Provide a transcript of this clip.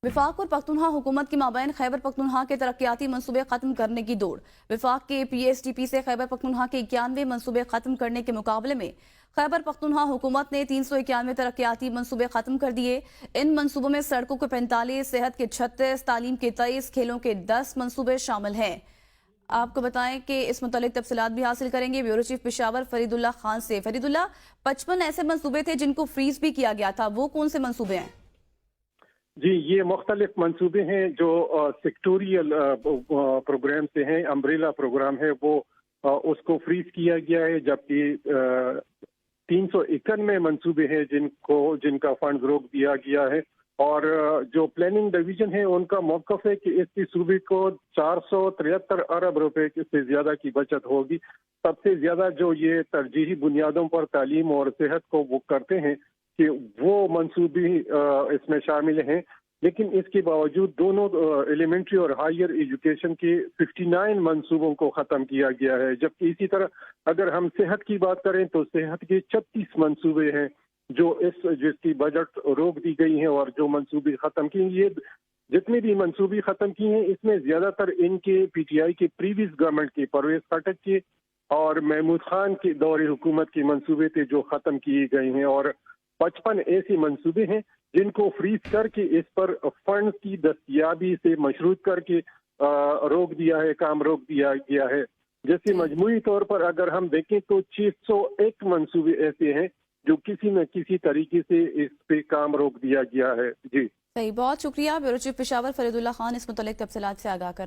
वफाक और पख्तूनख्वा हुकूमत के माबैन खैबर पख्तूनख्वा के तरक्याती मनसूबे खत्म करने की दौड़। वफाक के PSDP से खैबर पख्तूनख्वा के 91 मनसूबे खत्म करने के मुकाबले में खैबर पख्तूनख्वा हुकूमत ने 391 तरक्याती मनसूबे खत्म कर दिए। इन मनसूबों में सड़कों के 45, सेहत के 36, तालीम के 23, खेलों के 10 मनसूबे शामिल हैं। आपको बताएं कि इस मुतालिक तफसीलात भी हासिल करेंगे ब्यूरो चीफ पेशावर फरीदुल्लाह खान से। फरीदुल्लाह, 55 ऐसे मनसूबे थे जिनको फ्रीज भी किया गया था, वो कौन से मनसूबे हैं? जी, ये मुख्तलिफ मंसूबे हैं जो सेक्टोरियल प्रोग्राम से हैं। अम्ब्रेला प्रोग्राम है वो उसको फ्रीज किया गया है, जबकि 391 मंसूबे हैं जिनका फंड रोक दिया गया है। और जो प्लानिंग डिवीजन है उनका मौक़िफ़ है कि इस सूबे को 473 अरब रुपए से ज्यादा की बचत होगी। सबसे ज्यादा जो ये तरजीही बुनियादों पर तालीम और सेहत को वो करते हैं कि वो मंसूबे इसमें शामिल हैं, लेकिन इसके बावजूद दोनों एलिमेंट्री और हायर एजुकेशन के 59 मंसूबों को ख़त्म किया गया है। जबकि इसी तरह अगर हम सेहत की बात करें तो सेहत के 36 मंसूबे हैं जो जिसकी बजट रोक दी गई है और जो मंसूबे ख़त्म किए। ये जितने भी मंसूबे ख़त्म किए हैं इसमें ज़्यादातर इनके PTI के प्रीवियस गवर्नमेंट के परवेज खटक के और महमूद खान के दौरे हुकूमत के मंसूबे थे जो ख़त्म किए गए हैं। और 55 ऐसे मंसूबे हैं जिनको फ्रीज करके इस पर फंड की दस्तयाबी से मशरूत करके रोक दिया है, काम रोक दिया गया है। जैसे मजमूई तौर पर अगर हम देखें तो 601 मंसूबे ऐसे हैं जो किसी न किसी तरीके से इस पे काम रोक दिया गया है। जी सही, बहुत शुक्रिया। ब्यूरो चीफ पेशावर फरीदुल्लाह खान इस मुतालिक तफसीलात से आगाह कर